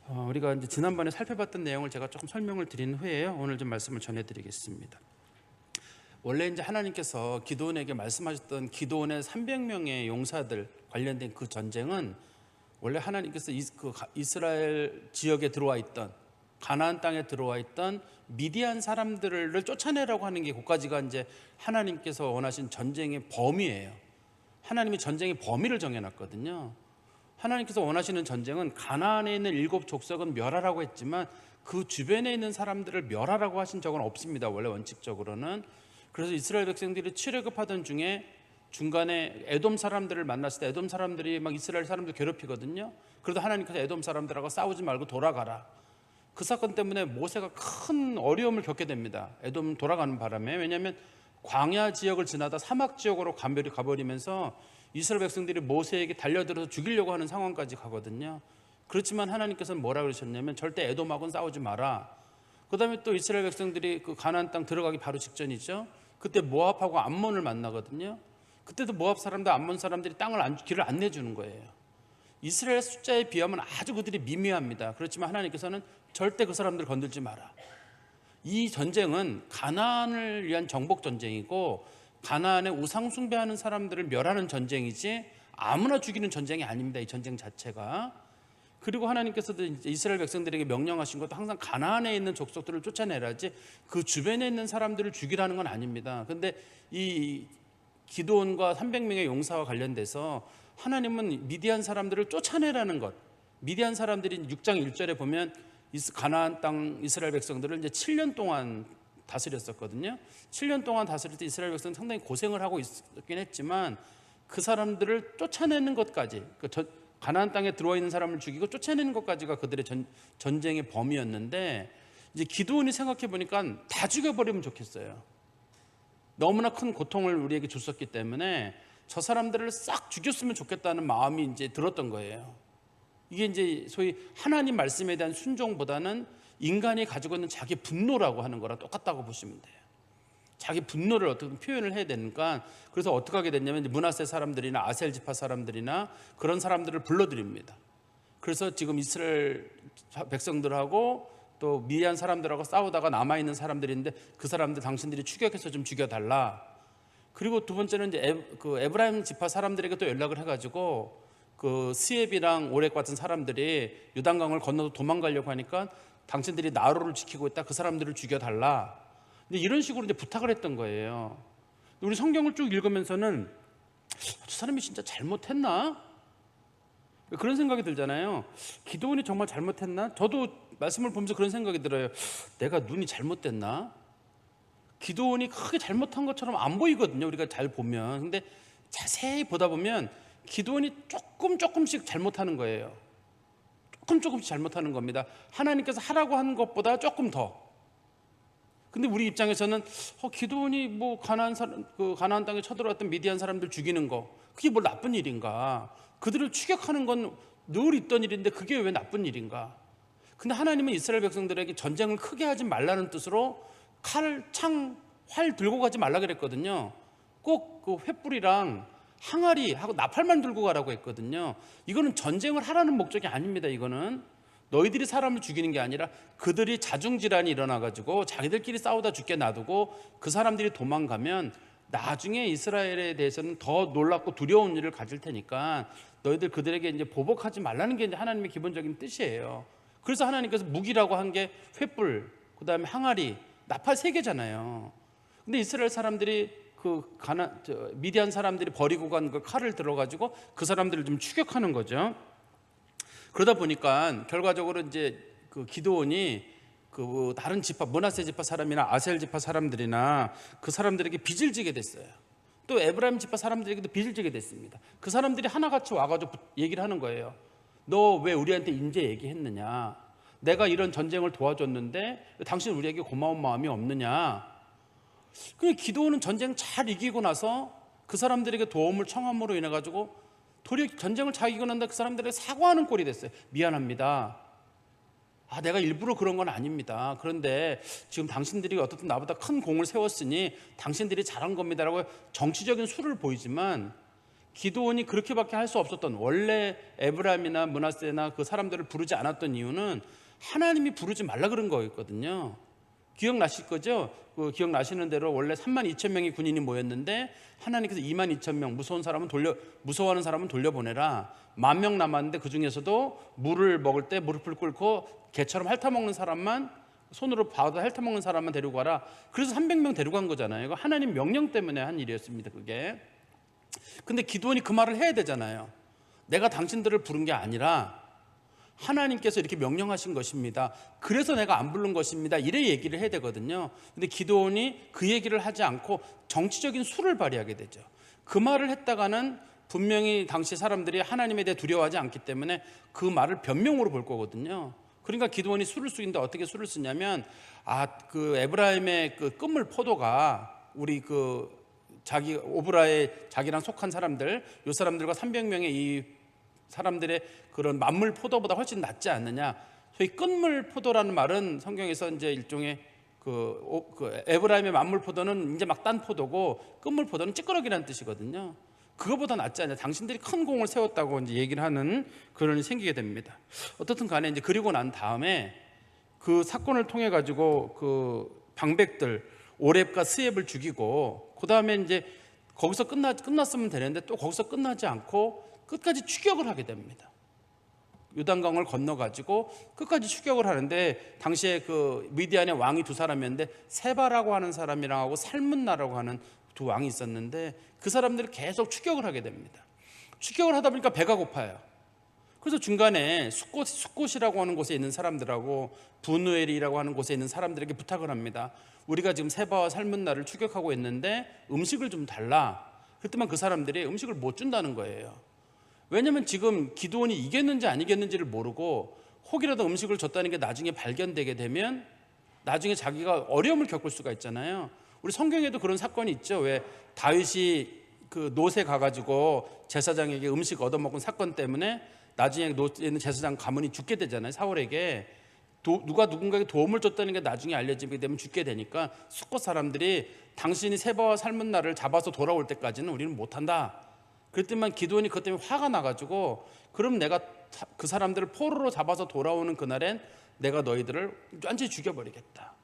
우리가 이제 지난번에 살펴봤던 내용을 제가 조금 설명을 드린 후에요. 오늘 좀 말씀을 전해드리겠습니다. 원래 이제 하나님께서 기드온에게 말씀하셨던 기드온의 300명의 용사들 관련된 그 전쟁은 원래 하나님께서 이스라엘 지역에 들어와 있던 가나안 땅에 들어와 있던 미디안 사람들을 쫓아내라고 하는 게 그까지가 이제 하나님께서 원하신 전쟁의 범위예요. 하나님이 전쟁의 범위를 정해놨거든요. 하나님께서 원하시는 전쟁은 가나안에 있는 7 족속은 멸하라고 했지만 그 주변에 있는 사람들을 멸하라고 하신 적은 없습니다. 원래 원칙적으로는. 그래서 이스라엘 백성들이 출애굽하던 중에 중간에 에돔 사람들을 만났을 때 에돔 사람들이 막 이스라엘 사람들 괴롭히거든요. 그래도 하나님께서 에돔 사람들하고 싸우지 말고 돌아가라. 그 사건 때문에 모세가 큰 어려움을 겪게 됩니다. 에돔 돌아가는 바람에. 왜냐하면 광야 지역을 지나다 사막 지역으로 가버리면서 이스라엘 백성들이 모세에게 달려들어서 죽이려고 하는 상황까지 가거든요. 그렇지만 하나님께서는 뭐라 그러셨냐면 절대 에돔하고는 싸우지 마라. 그 다음에 또 이스라엘 백성들이 그 가나안 땅 들어가기 바로 직전이죠. 그때 모압하고 암몬을 만나거든요. 그때도 모압 사람들, 암몬 사람들이 길을 안 내주는 거예요. 이스라엘 숫자에 비하면 아주 그들이 미미합니다. 그렇지만 하나님께서는 절대 그 사람들을 건들지 마라. 이 전쟁은 가나안을 위한 정복 전쟁이고 가나안에 우상 숭배하는 사람들을 멸하는 전쟁이지 아무나 죽이는 전쟁이 아닙니다. 이 전쟁 자체가. 그리고 하나님께서도 이스라엘 백성들에게 명령하신 것도 항상 가나안에 있는 족속들을 쫓아내라지 그 주변에 있는 사람들을 죽이라는 건 아닙니다. 그런데 이 기드온과 300명의 용사와 관련돼서 하나님은 미디안 사람들을 쫓아내라는 것. 미디안 사람들이 6장 1절에 보면 가나안 땅 이스라엘 백성들을 이제 7년 동안 다스렸었거든요. 7년 동안 다스릴 때 이스라엘 백성은 상당히 고생을 하고 있긴 했지만 그 사람들을 쫓아내는 것까지, 가나안 땅에 들어와 있는 사람을 죽이고 쫓아내는 것까지가 그들의 전쟁의 범위였는데, 이제 기드온이 생각해 보니까 다 죽여버리면 좋겠어요. 너무나 큰 고통을 우리에게 줬었기 때문에 저 사람들을 싹 죽였으면 좋겠다는 마음이 이제 들었던 거예요. 이게 이제 소위 하나님 말씀에 대한 순종보다는 인간이 가지고 있는 자기 분노라고 하는 거랑 똑같다고 보시면 돼요. 자기 분노를 어떻게 표현을 해야 되니까, 그래서 어떻게 하게 됐냐면 므낫세 사람들이나 아셀 지파 사람들이나 그런 사람들을 불러드립니다. 그래서 지금 이스라엘 백성들하고 또 미디안 사람들하고 싸우다가 남아있는 사람들인데 그 사람들 당신들이 추격해서 좀 죽여달라. 그리고 두 번째는 이제 에브라임 지파 사람들에게 또 연락을 해가지고 그 스엡이랑 오렉 같은 사람들이 요단강을 건너서 도망가려고 하니까 당신들이 나로를 지키고 있다. 그 사람들을 죽여달라. 근데 이런 식으로 이제 부탁을 했던 거예요. 우리 성경을 쭉 읽으면서는 저 사람이 진짜 잘못했나? 그런 생각이 들잖아요. 기드온이 정말 잘못했나? 저도 말씀을 보면서 그런 생각이 들어요. 내가 눈이 잘못됐나? 기드온이 크게 잘못한 것처럼 안 보이거든요. 우리가 잘 보면. 근데 자세히 보다 보면 기드온이 조금씩 잘못하는 거예요. 조금씩 잘못하는 겁니다. 하나님께서 하라고 한 것보다 조금 더. 근데 우리 입장에서는 기드온이 뭐 가나안 땅에 쳐들어왔던 미디안 사람들 죽이는 거, 그게 뭘 나쁜 일인가? 그들을 추격하는 건 늘 있던 일인데 그게 왜 나쁜 일인가? 근데 하나님은 이스라엘 백성들에게 전쟁을 크게 하지 말라는 뜻으로 칼, 창, 활 들고 가지 말라 그랬거든요. 꼭 그 횃불이랑 항아리하고 나팔만 들고 가라고 했거든요. 이거는 전쟁을 하라는 목적이 아닙니다. 이거는 너희들이 사람을 죽이는 게 아니라 그들이 자중질환이 일어나가지고 자기들끼리 싸우다 죽게 놔두고 그 사람들이 도망가면 나중에 이스라엘에 대해서는 더 놀랍고 두려운 일을 가질 테니까 너희들 그들에게 이제 보복하지 말라는 게 이제 하나님의 기본적인 뜻이에요. 그래서 하나님께서 무기라고 한 게 횃불, 그 다음에 항아리, 나팔 3개잖아요. 근데 이스라엘 사람들이 미디안 사람들이 버리고 간 그 칼을 들어가지고 그 사람들을 좀 추격하는 거죠. 그러다 보니까 결과적으로 이제 그 기드온이 그 다른 지파, 므낫세 지파 사람이나 아셀 지파 사람들이나 그 사람들에게 빚을 지게 됐어요. 또 에브라임 지파 사람들에게도 빚을 지게 됐습니다. 그 사람들이 하나같이 와가지고 얘기를 하는 거예요. 너 왜 우리한테 인제 얘기했느냐? 내가 이런 전쟁을 도와줬는데 당신 우리에게 고마운 마음이 없느냐? 그 기드온은 전쟁 잘 이기고 나서 그 사람들에게 도움을 청함으로 인해 가지고 도리어 전쟁을 잘 이기고 난다 그 사람들에게 사과하는 꼴이 됐어요. 미안합니다. 내가 일부러 그런 건 아닙니다. 그런데 지금 당신들이 어떻든 나보다 큰 공을 세웠으니 당신들이 잘한 겁니다라고 정치적인 수를 보이지만 기드온이 그렇게밖에 할 수 없었던, 원래 에브라임이나 므낫세나 그 사람들을 부르지 않았던 이유는 하나님이 부르지 말라 그런 거였거든요. 기억나실 거죠? 그 기억나시는 대로 원래 32,000명의 군인이 모였는데 하나님께서 22,000명 무서워하는 사람은 돌려보내라. 10,000명 남았는데 그 중에서도 물을 먹을 때 무릎을 꿇고 개처럼 핥아먹는 사람만, 손으로 봐도 핥아먹는 사람만 데리고 가라. 그래서 300명 데리고 간 거잖아요. 이거 하나님 명령 때문에 한 일이었습니다, 그게. 근데 기드온이 그 말을 해야 되잖아요. 내가 당신들을 부른 게 아니라 하나님께서 이렇게 명령하신 것입니다. 그래서 내가 안 부른 것입니다. 이래 얘기를 해야 되거든요. 근데 기드온이 그 얘기를 하지 않고 정치적인 수를 발휘하게 되죠. 그 말을 했다가는 분명히 당시 사람들이 하나님에 대해 두려워하지 않기 때문에 그 말을 변명으로 볼 거거든요. 그러니까 기드온이 수를 쓰는데 어떻게 수를 쓰냐면, 그 에브라임의 그 끝물 포도가 우리 그 자기 오브라의 자기랑 속한 사람들, 이 사람들과 300명의 이 사람들의 그런 만물 포도보다 훨씬 낫지 않느냐. 소위 끝물 포도라는 말은 성경에서 이제 일종의 그 에브라임의 만물 포도는 이제 막 딴 포도고 끝물 포도는 찌끄러기라는 뜻이거든요. 그거보다 낫지 않냐. 당신들이 큰 공을 세웠다고 이제 얘기를 하는 그런 일이 생기게 됩니다. 어떻든 간에 이제 그리고 난 다음에 그 사건을 통해 가지고 그 방백들 오렙과 스엡을 죽이고, 그 다음에 이제 거기서 끝났으면 되는데 또 거기서 끝나지 않고 끝까지 추격을 하게 됩니다. 요단강을 건너가지고 끝까지 추격을 하는데, 당시에 그 미디안의 왕이 두 사람이었는데 세바라고 하는 사람이랑 하고 살문나라고 하는 두 왕이 있었는데, 그 사람들이 계속 추격을 하게 됩니다. 추격을 하다 보니까 배가 고파요. 그래서 중간에 숫곳이라고 하는 곳에 있는 사람들하고 부누엘이라고 하는 곳에 있는 사람들에게 부탁을 합니다. 우리가 지금 세바와 살문나를 추격하고 있는데 음식을 좀 달라. 그랬더니 그 사람들이 음식을 못 준다는 거예요. 왜냐하면 지금 기드온이 이겼는지 안 이겼는지를 모르고 혹이라도 음식을 줬다는 게 나중에 발견되게 되면 나중에 자기가 어려움을 겪을 수가 있잖아요. 우리 성경에도 그런 사건이 있죠. 왜 다윗이 그 노새 가가지고 제사장에게 음식 얻어먹은 사건 때문에 나중에 노새 있는 제사장 가문이 죽게 되잖아요. 사울에게 누가 누군가에게 도움을 줬다는 게 나중에 알려지게 되면 죽게 되니까 숫곳 사람들이 당신이 세바와 살문나를 잡아서 돌아올 때까지는 우리는 못한다. 그랬더니 기드온이 그것 때문에 화가 나가지고, 그럼 내가 그 사람들을 포로로 잡아서 돌아오는 그날엔 내가 너희들을 완전히 죽여버리겠다.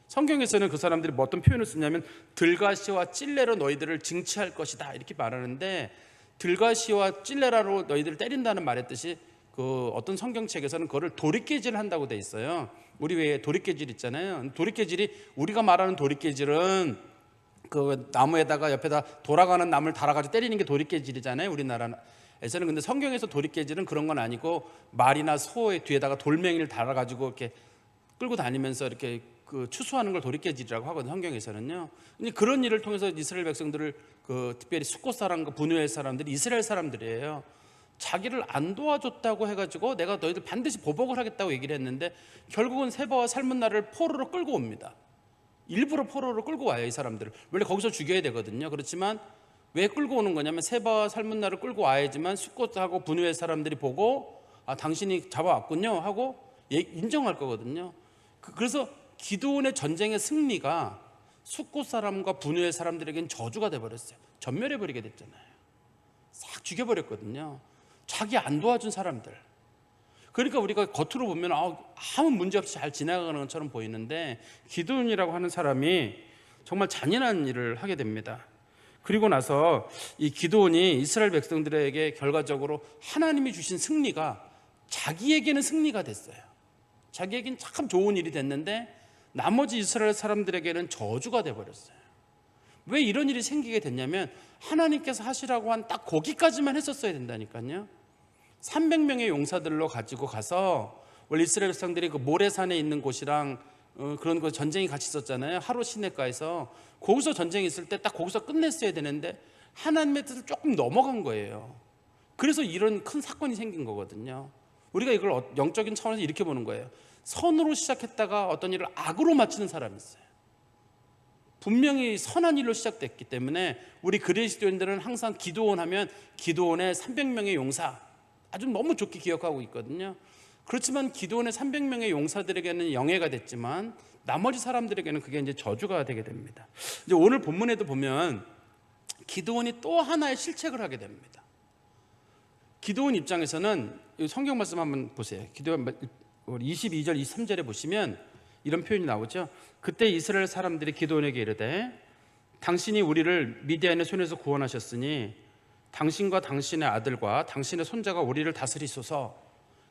성경에서는 그 사람들이 뭐 어떤 표현을 쓰냐면 들가시와 찔레로 너희들을 징치할 것이다 이렇게 말하는데, 들가시와 찔레라로 너희들을 때린다는 말의 뜻이 그 어떤 성경책에서는 그거를 도리깨질 한다고 돼 있어요. 우리 외에 도리깨질 있잖아요. 도리깨질이, 우리가 말하는 도리깨질은 그 나무에다가 옆에다 돌아가는 나무를 달아가지고 때리는 게 도리깨질이잖아요, 우리나라에서는. 근데 성경에서 도리깨질은 그런 건 아니고 말이나 소의 뒤에다가 돌멩이를 달아가지고 이렇게 끌고 다니면서 이렇게 그 추수하는 걸 도리깨질이라고 하거든요, 성경에서는요. 근데 그런 일을 통해서 이스라엘 백성들을 특별히 숫곳 사람과 분우엘 사람들이 이스라엘 사람들이에요. 자기를 안 도와줬다고 해가지고 내가 너희들 반드시 보복을 하겠다고 얘기를 했는데, 결국은 세바와 살문나를 포로로 끌고 옵니다. 일부러 포로로 끌고 와요, 이 사람들을. 원래 거기서 죽여야 되거든요. 그렇지만 왜 끌고 오는 거냐면 세바와 살문나를 끌고 와야지만 숫곳하고 분우엘 사람들이 보고 당신이 잡아왔군요 하고 인정할 거거든요. 그래서 기드온의 전쟁의 승리가 숫곳 사람과 분우엘 사람들에게는 저주가 돼버렸어요. 전멸해버리게 됐잖아요. 싹 죽여버렸거든요. 자기 안 도와준 사람들. 그러니까 우리가 겉으로 보면 아무 문제 없이 잘 지나가는 것처럼 보이는데, 기드온이라고 하는 사람이 정말 잔인한 일을 하게 됩니다. 그리고 나서 이 기드온이 이스라엘 백성들에게 결과적으로 하나님이 주신 승리가 자기에게는 승리가 됐어요. 자기에게는 참 좋은 일이 됐는데 나머지 이스라엘 사람들에게는 저주가 돼버렸어요. 왜 이런 일이 생기게 됐냐면 하나님께서 하시라고 한 딱 거기까지만 했었어야 된다니까요. 300명의 용사들로 가지고 가서, 원래 이스라엘 백성들이 그 모래산에 있는 곳이랑 그런 거 전쟁이 같이 있었잖아요. 하루 시내가에서. 거기서 전쟁이 있을 때 딱 거기서 끝냈어야 되는데 하나님의 뜻을 조금 넘어간 거예요. 그래서 이런 큰 사건이 생긴 거거든요. 우리가 이걸 영적인 차원에서 이렇게 보는 거예요. 선으로 시작했다가 어떤 일을 악으로 마치는 사람이 있어요. 분명히 선한 일로 시작됐기 때문에 우리 그리스도인들은 항상 기드온 하면 기드온의 300명의 용사 아주 너무 좋게 기억하고 있거든요. 그렇지만 기드온의 300명의 용사들에게는 영예가 됐지만 나머지 사람들에게는 그게 이제 저주가 되게 됩니다. 이제 오늘 본문에도 보면 기드온이 또 하나의 실책을 하게 됩니다. 기드온 입장에서는 성경 말씀 한번 보세요. 기드온 22절 23절에 보시면 이런 표현이 나오죠. 그때 이스라엘 사람들이 기드온에게 이르되 당신이 우리를 미디안의 손에서 구원하셨으니 당신과 당신의 아들과 당신의 손자가 우리를 다스리소서.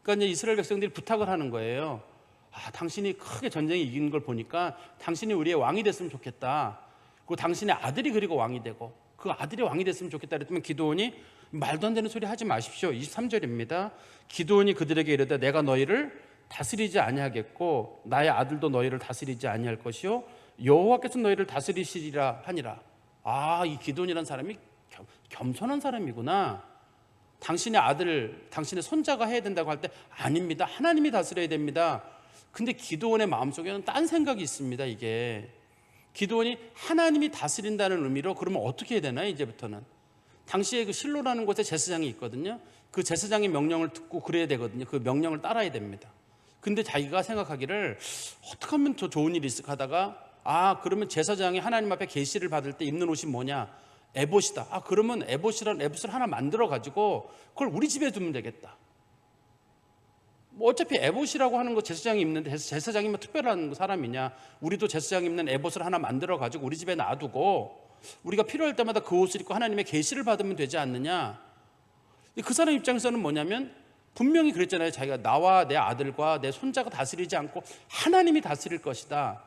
그러니까 이제 이스라엘 백성들이 부탁을 하는 거예요. 당신이 크게 전쟁에 이긴 걸 보니까 당신이 우리의 왕이 됐으면 좋겠다. 그리고 당신의 아들이 그리고 왕이 되고 그 아들이 왕이 됐으면 좋겠다. 그랬더니 기드온이 말도 안 되는 소리 하지 마십시오. 23절입니다. 기드온이 그들에게 이르되 내가 너희를 다스리지 아니하겠고 나의 아들도 너희를 다스리지 아니할 것이요 여호와께서 너희를 다스리시리라 하니라. 이 기드온이라는 사람이 겸손한 사람이구나. 당신의 아들, 당신의 손자가 해야 된다고 할 때 아닙니다. 하나님이 다스려야 됩니다. 근데 기드온의 마음속에는 딴 생각이 있습니다. 이게 기드온이 하나님이 다스린다는 의미로 그러면 어떻게 해야 되나요? 이제부터는 당시에 그 실로라는 곳에 제사장이 있거든요. 그 제사장의 명령을 듣고 그래야 되거든요. 그 명령을 따라야 됩니다. 근데 자기가 생각하기를 어떻게 하면 더 좋은 일이 있을까 하다가 그러면 제사장이 하나님 앞에 계시를 받을 때 입는 옷이 뭐냐? 에봇이다. 그러면 에봇을 하나 만들어 가지고 그걸 우리 집에 두면 되겠다. 어차피 에봇이라고 하는 거 제사장이 입는데 제사장이 뭐 특별한 사람이냐? 우리도 제사장이 입는 에봇을 하나 만들어 가지고 우리 집에 놔두고 우리가 필요할 때마다 그 옷을 입고 하나님의 계시를 받으면 되지 않느냐? 그 사람 입장에서는 뭐냐면 분명히 그랬잖아요. 자기가 나와 내 아들과 내 손자가 다스리지 않고 하나님이 다스릴 것이다.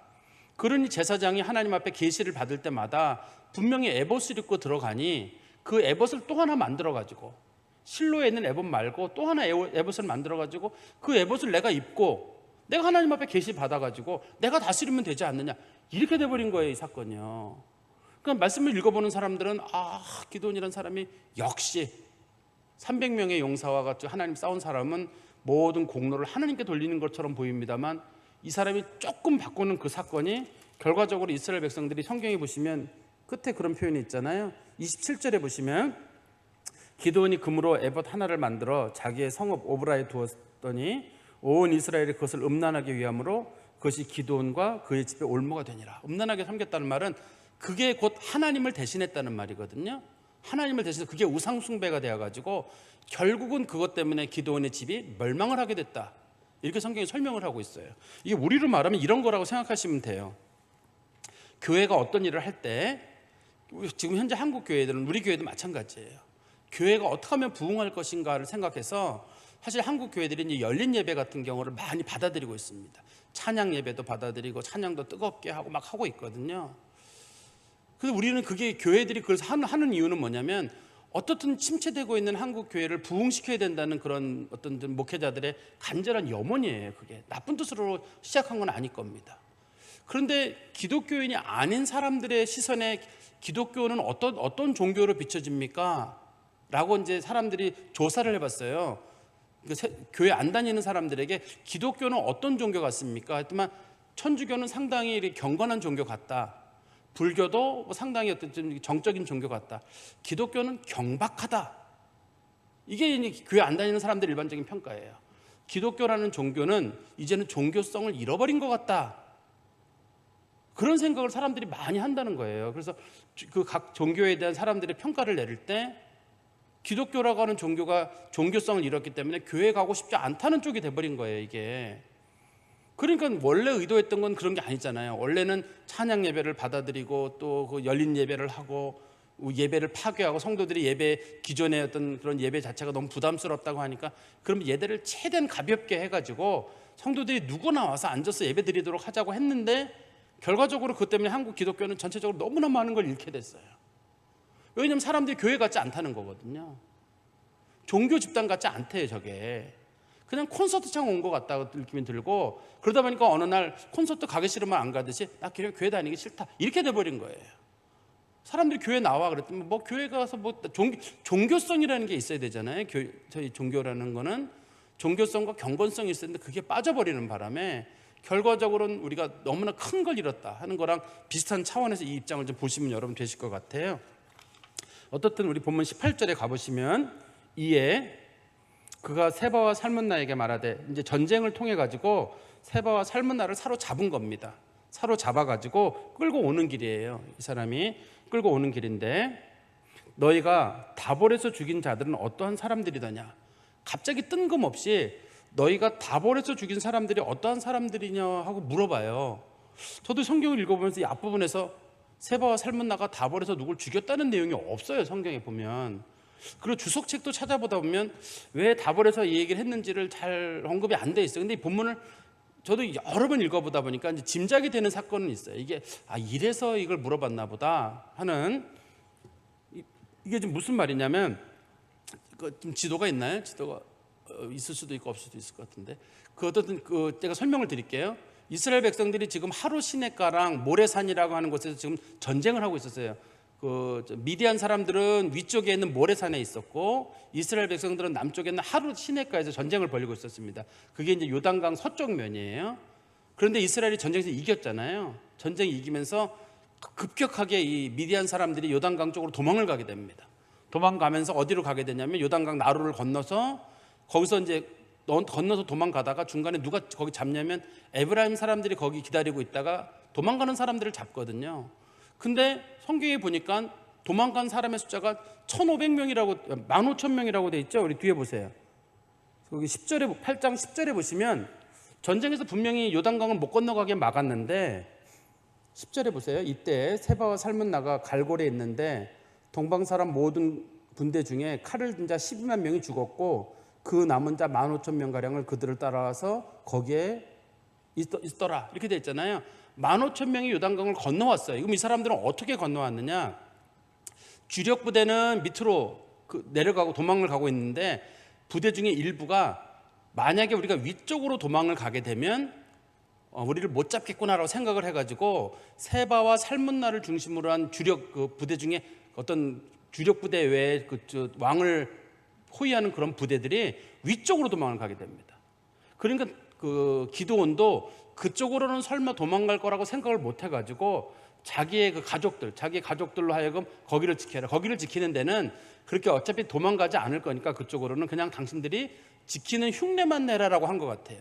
그러니 제사장이 하나님 앞에 계시를 받을 때마다 분명히 에봇을 입고 들어가니 그 에봇을 또 하나 만들어 가지고 실로에 있는 에봇 말고 또 하나 에봇을 만들어 가지고 그 에봇을 내가 입고 내가 하나님 앞에 계시 받아 가지고 내가 다스리면 되지 않느냐. 이렇게 돼버린 거예요. 이 사건이요. 그러니까 말씀을 읽어보는 사람들은 기드온이라는 사람이 역시 300명의 용사와 같이 하나님 싸운 사람은 모든 공로를 하나님께 돌리는 것처럼 보입니다만 이 사람이 조금 바꾸는 그 사건이 결과적으로 이스라엘 백성들이 성경에 보시면 끝에 그런 표현이 있잖아요. 27절에 보시면 기드온이 금으로 에봇 하나를 만들어 자기의 성읍 오브라에 두었더니 온 이스라엘이 그것을 음란하게 위함으로 그것이 기드온과 그의 집에 올무가 되니라. 음란하게 섬겼다는 말은 그게 곧 하나님을 대신했다는 말이거든요. 하나님을 대신해서 그게 우상 숭배가 되어가지고 결국은 그것 때문에 기드온의 집이 멸망을 하게 됐다. 이렇게 성경이 설명을 하고 있어요. 이게 우리로 말하면 이런 거라고 생각하시면 돼요. 교회가 어떤 일을 할 때 지금 현재 한국 교회들은 우리 교회도 마찬가지예요. 교회가 어떻게 하면 부흥할 것인가를 생각해서 사실 한국 교회들이 이제 열린 예배 같은 경우를 많이 받아들이고 있습니다. 찬양 예배도 받아들이고 찬양도 뜨겁게 하고 막 하고 있거든요. 그래서 우리는 그게 교회들이 그래서 하는 이유는 뭐냐면 어떻든 침체되고 있는 한국 교회를 부흥시켜야 된다는 그런 어떤 목회자들의 간절한 염원이에요. 그게 나쁜 뜻으로 시작한 건 아닐 겁니다. 그런데 기독교인이 아닌 사람들의 시선에 기독교는 어떤 종교로 비춰집니까? 라고 이제 사람들이 조사를 해봤어요. 그러니까 교회 안 다니는 사람들에게 기독교는 어떤 종교 같습니까? 했더니 천주교는 상당히 이렇게 경건한 종교 같다. 불교도 상당히 어떤 좀 정적인 종교 같다. 기독교는 경박하다. 이게 이제 교회 안 다니는 사람들의 일반적인 평가예요. 기독교라는 종교는 이제는 종교성을 잃어버린 것 같다. 그런 생각을 사람들이 많이 한다는 거예요. 그래서 그 각 종교에 대한 사람들의 평가를 내릴 때 기독교라고 하는 종교가 종교성을 잃었기 때문에 교회 가고 싶지 않다는 쪽이 돼버린 거예요. 이게. 그러니까 원래 의도했던 건 그런 게 아니잖아요. 원래는 찬양 예배를 받아들이고 또 그 열린 예배를 하고 예배를 파괴하고 성도들이 예배 기존의 어떤 그런 예배 자체가 너무 부담스럽다고 하니까 그럼 예배를 최대한 가볍게 해가지고 성도들이 누구나 와서 앉아서 예배 드리도록 하자고 했는데 결과적으로 그것 때문에 한국 기독교는 전체적으로 너무나 많은 걸 잃게 됐어요. 왜냐하면 사람들이 교회 같지 않다는 거거든요. 종교 집단 같지 않대요. 저게 그냥 콘서트장 온 것 같다고 느낌이 들고 그러다 보니까 어느 날 콘서트 가기 싫으면 안 가듯이 나 교회 다니기 싫다 이렇게 돼버린 거예요. 사람들이 교회 나와 그랬더니 뭐 교회 가서 뭐 종교성이라는 게 있어야 되잖아요. 저희 종교라는 거는 종교성과 경건성이 있어야 되는데 그게 빠져버리는 바람에 결과적으로는 우리가 너무나 큰 걸 잃었다 하는 거랑 비슷한 차원에서 이 입장을 좀 보시면 여러분 되실 것 같아요. 어떻든 우리 본문 18절에 가보시면 이에 그가 세바와 살문나에게 말하되 이제 전쟁을 통해 가지고 세바와 살문나를 사로잡은 겁니다. 사로잡아 가지고 끌고 오는 길이에요. 이 사람이 끌고 오는 길인데 너희가 다볼에서 죽인 자들은 어떠한 사람들이더냐. 갑자기 뜬금없이 너희가 다볼에서 죽인 사람들이 어떠한 사람들이냐 하고 물어봐요. 저도 성경을 읽어보면서 이 앞부분에서 세바와 살문나가 다볼에서 누굴 죽였다는 내용이 없어요, 성경에 보면. 그리고 주석책도 찾아보다 보면 왜 다볼에서 이 얘기를 했는지를 잘 언급이 안 돼 있어요. 근데 이 본문을 저도 여러 번 읽어보다 보니까 이제 짐작이 되는 사건은 있어요. 이게 이래서 이걸 물어봤나 보다 하는. 이게 지금 무슨 말이냐면, 좀 지도가 있나요? 지도가 있을 수도 있고 없을 수도 있을 것 같은데, 어떤 제가 설명을 드릴게요. 이스라엘 백성들이 지금 하루 시내가랑 모레산이라고 하는 곳에서 지금 전쟁을 하고 있었어요. 미디안 사람들은 위쪽에 있는 모레산에 있었고, 이스라엘 백성들은 남쪽에 있는 하루 시내가에서 전쟁을 벌이고 있었습니다. 그게 이제 요단강 서쪽 면이에요. 그런데 이스라엘이 전쟁에서 이겼잖아요. 전쟁이 이기면서 급격하게 이 미디안 사람들이 요단강 쪽으로 도망을 가게 됩니다. 도망가면서 어디로 가게 되냐면 요단강 나루를 건너서, 거기서 이제 건너서 도망가다가 중간에 누가 거기 잡냐면 에브라임 사람들이 거기 기다리고 있다가 도망가는 사람들을 잡거든요. 근데 성경에 보니까 도망간 사람의 숫자가 1,500명이라고 15,000명이라고 돼 있죠. 우리 뒤에 보세요. 거기 10절에 8장 10절에 보시면 전쟁에서 분명히 요단강을 못 건너가게 막았는데 10절에 보세요. 이때 세바와 살문나가 갈골에 있는데 동방 사람 모든 군대 중에 칼을 든 자 12만 명이 죽었고 그 남은 자 15,000명가량을 그들을 따라와서 거기에 있더라. 이렇게 돼 있잖아요. 15,000명이 요단강을 건너왔어요. 그럼 이 사람들은 어떻게 건너왔느냐? 주력 부대는 밑으로 내려가고 도망을 가고 있는데 부대 중에 일부가 만약에 우리가 위쪽으로 도망을 가게 되면 우리를 못 잡겠구나라고 생각을 해가지고 세바와 살문나를 중심으로 한 주력 부대 중에 어떤 주력 부대 외에 왕을 호위하는 그런 부대들이 위쪽으로 도망을 가게 됩니다. 그러니까 기드온도 그쪽으로는 설마 도망갈 거라고 생각을 못 해가지고 자기의 가족들로 하여금 거기를 지켜라. 거기를 지키는 데는 그렇게 어차피 도망가지 않을 거니까 그쪽으로는 그냥 당신들이 지키는 흉내만 내라라고 한 것 같아요.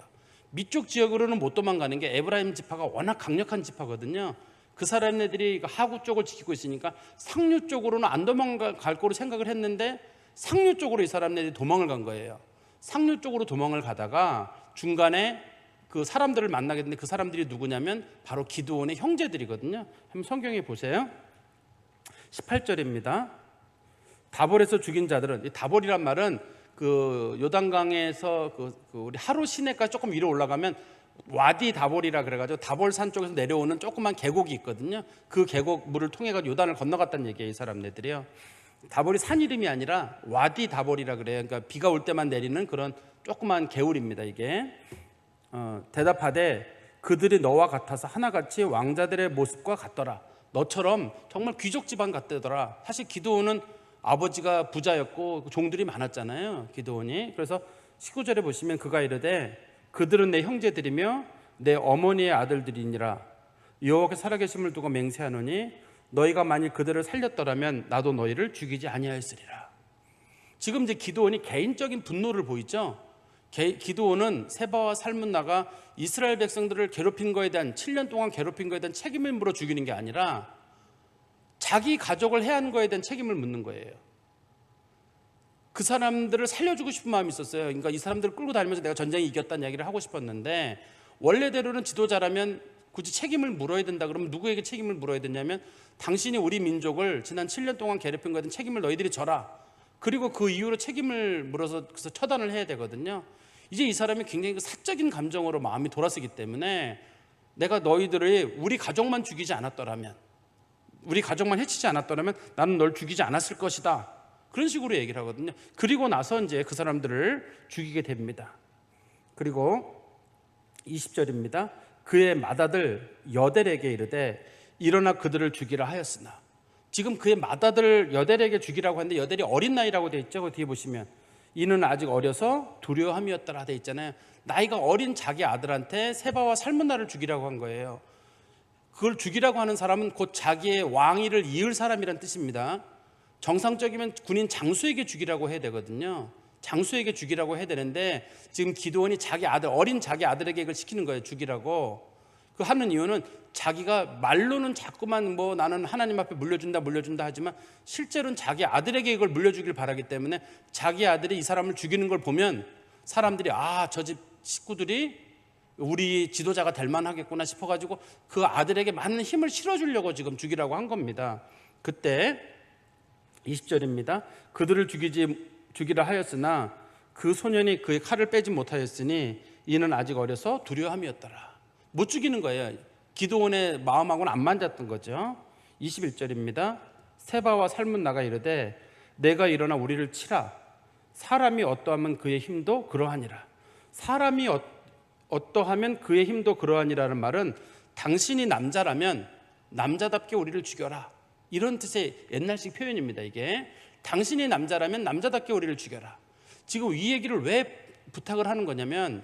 밑쪽 지역으로는 못 도망가는 게 에브라임 지파가 워낙 강력한 지파거든요. 그 사람네들이 하구 쪽을 지키고 있으니까 상류 쪽으로는 안 도망갈 거로 생각을 했는데 상류 쪽으로 이 사람들이 도망을 간 거예요. 상류 쪽으로 도망을 가다가 중간에 그 사람들을 만나게 됐는데 그 사람들이 누구냐면 바로 기드온의 형제들이거든요. 한번 성경에 보세요. 18절입니다. 다볼에서 죽인 자들은, 이 다볼이란 말은 요단강에서 우리 하루 시내까지 조금 위로 올라가면 와디 다볼이라 그래가지고 다볼산 쪽에서 내려오는 조그만 계곡이 있거든요. 그 계곡 물을 통해서 요단을 건너갔다는 얘기예요, 이 사람네들이요. 다볼이 산 이름이 아니라 와디 다볼이라 그래요. 그러니까 비가 올 때만 내리는 그런 조그만 개울입니다, 이게. 대답하되 그들이 너와 같아서 하나같이 왕자들의 모습과 같더라. 너처럼 정말 귀족 집안 같더라. 사실 기드온은 아버지가 부자였고 종들이 많았잖아요, 기드온이. 그래서 19절에 보시면 그가 이르되 그들은 내 형제들이며 내 어머니의 아들들이니라. 여호와께 살아계심을 두고 맹세하노니 너희가 만일 그들을 살렸더라면 나도 너희를 죽이지 아니하였으리라. 지금 이제 기드온이 개인적인 분노를 보이죠. 기드온은 세바와 살문나가 이스라엘 백성들을 괴롭힌 거에 대한 7년 동안 괴롭힌 거에 대한 책임을 물어 죽이는 게 아니라 자기 가족을 해한 거에 대한 책임을 묻는 거예요. 그 사람들을 살려주고 싶은 마음이 있었어요. 그러니까 이 사람들을 끌고 다니면서 내가 전쟁에 이겼다는 이야기를 하고 싶었는데 원래대로는 지도자라면 굳이 책임을 물어야 된다 그러면 누구에게 책임을 물어야 되냐면 당신이 우리 민족을 지난 7년 동안 괴롭힌 거에 대한 책임을 너희들이 져라. 그리고 그 이후로 책임을 물어서 처단을 해야 되거든요. 이제 이 사람이 굉장히 사적인 감정으로 마음이 돌아서기 때문에 내가 너희들을 우리 가족만 죽이지 않았더라면, 우리 가족만 해치지 않았더라면 나는 널 죽이지 않았을 것이다. 그런 식으로 얘기를 하거든요. 그리고 나서 이제 그 사람들을 죽이게 됩니다. 그리고 20절입니다. 그의 맏아들 여델에게 이르되 일어나 그들을 죽이라 하였으나. 지금 그의 맏아들 여델에게 죽이라고 하는데 여델이 어린 나이라고 되어 있죠. 그 뒤에 보시면 이는 아직 어려서 두려워함이었더라 되어 있잖아요. 나이가 어린 자기 아들한테 세바와 살문나를 죽이라고 한 거예요. 그걸 죽이라고 하는 사람은 곧 자기의 왕위를 이을 사람이란 뜻입니다. 정상적이면 군인 장수에게 죽이라고 해야 되거든요. 장수에게 죽이라고 해야 되는데 지금 기드온이 자기 아들, 어린 자기 아들에게 이걸 시키는 거예요, 죽이라고. 그 하는 이유는 자기가 말로는 자꾸만 뭐 나는 하나님 앞에 물려준다 하지만 실제로는 자기 아들에게 이걸 물려주길 바라기 때문에 자기 아들이 이 사람을 죽이는 걸 보면 사람들이 저 집 식구들이 우리 지도자가 될 만하겠구나 싶어가지고 그 아들에게 많은 힘을 실어주려고 지금 죽이라고 한 겁니다. 그때 20절입니다. 그들을 죽이라 하였으나 그 소년이 그의 칼을 빼지 못하였으니 이는 아직 어려서 두려움이었더라. 못 죽이는 거예요. 기드온의 마음하고는 안 맞았던 거죠. 21절입니다. 세바와 살문나가 이르되 내가 일어나 우리를 치라. 사람이 어떠하면 그의 힘도 그러하니라. 사람이 어떠하면 그의 힘도 그러하니라는 말은 당신이 남자라면 남자답게 우리를 죽여라, 이런 뜻의 옛날식 표현입니다. 이게 당신이 남자라면 남자답게 우리를 죽여라. 지금 이 얘기를 왜 부탁을 하는 거냐면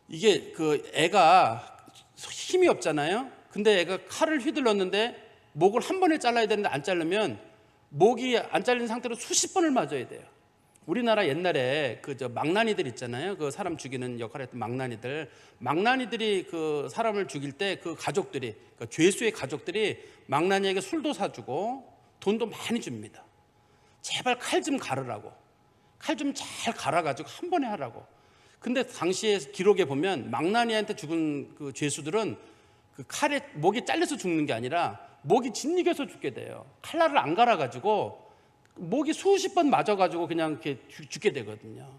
이게 그 애가 힘이 없잖아요. 근데 애가 칼을 휘둘렀는데 목을 한 번에 잘라야 되는데 안 자르면 목이 안 잘린 상태로 수십 번을 맞아야 돼요. 우리나라 옛날에 그 망나니들 있잖아요. 그 사람 죽이는 역할을 했던 망나니들이 그 사람을 죽일 때 그 가족들이, 그러니까 죄수의 가족들이 망나니에게 술도 사주고 돈도 많이 줍니다. 제발 칼 좀 가르라고, 칼 좀 잘 갈아가지고 한 번에 하라고. 근데 당시에 기록에 보면 망나니한테 죽은 그 죄수들은 그 칼에 목이 잘려서 죽는 게 아니라 목이 짓이겨서 죽게 돼요. 칼날을 안 갈아가지고 목이 수십 번 맞아가지고 그냥 이렇게 죽게 되거든요.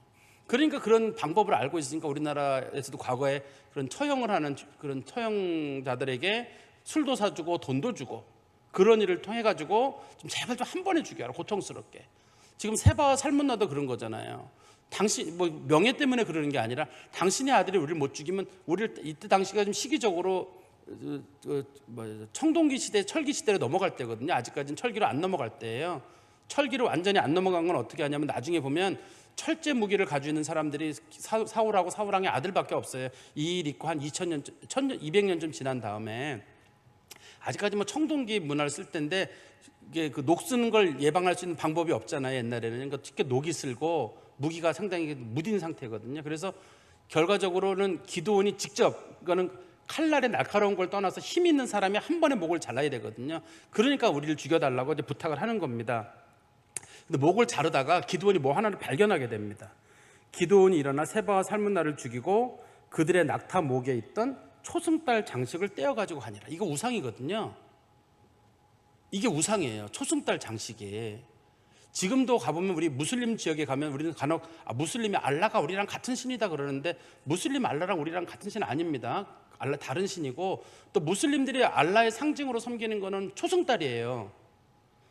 그러니까 그런 방법을 알고 있으니까 우리나라에서도 과거에 그런 처형을 하는 그런 처형자들에게 술도 사주고 돈도 주고 그런 일을 통해 가지고 좀 제발 좀 한 번에 죽여라, 고통스럽게. 지금 세바와 살문나도 그런 거잖아요. 당신 뭐 명예 때문에 그러는 게 아니라 당신의 아들이 우리를 못 죽이면 우리를, 이때 당시가 좀 시기적으로 청동기 시대, 철기 시대로 넘어갈 때거든요. 아직까지는 철기로 안 넘어갈 때예요. 철기로 완전히 안 넘어간 건 어떻게 하냐면 나중에 보면 철제 무기를 가지고 있는 사람들이 사울하고 사울왕의 아들밖에 없어요. 이 일 있고 한 2000년, 1200년쯤 지난 다음에 아직까지 뭐 청동기 문화를 쓸 때인데 이게 그 녹 쓰는 걸 예방할 수 있는 방법이 없잖아요. 옛날에는. 그러니까 특히 녹이 슬고 무기가 상당히 무딘 상태거든요. 그래서 결과적으로는 기드온이 직접, 이거는 칼날에 날카로운 걸 떠나서 힘 있는 사람이 한 번에 목을 잘라야 되거든요. 그러니까 우리를 죽여달라고 이제 부탁을 하는 겁니다. 근데 목을 자르다가 기드온이 뭐 하나를 발견하게 됩니다. 기드온이 일어나 세바와 살문나를 죽이고 그들의 낙타 목에 있던 초승달 장식을 떼어가지고 가니라. 이거 우상이거든요. 이게 우상이에요. 초승달 장식이. 지금도 가보면 우리 무슬림 지역에 가면 우리는 간혹 무슬림이 알라가 우리랑 같은 신이다 그러는데 무슬림 알라랑 우리랑 같은 신 아닙니다. 알라 다른 신이고, 또 무슬림들이 알라의 상징으로 섬기는 거는 초승달이에요.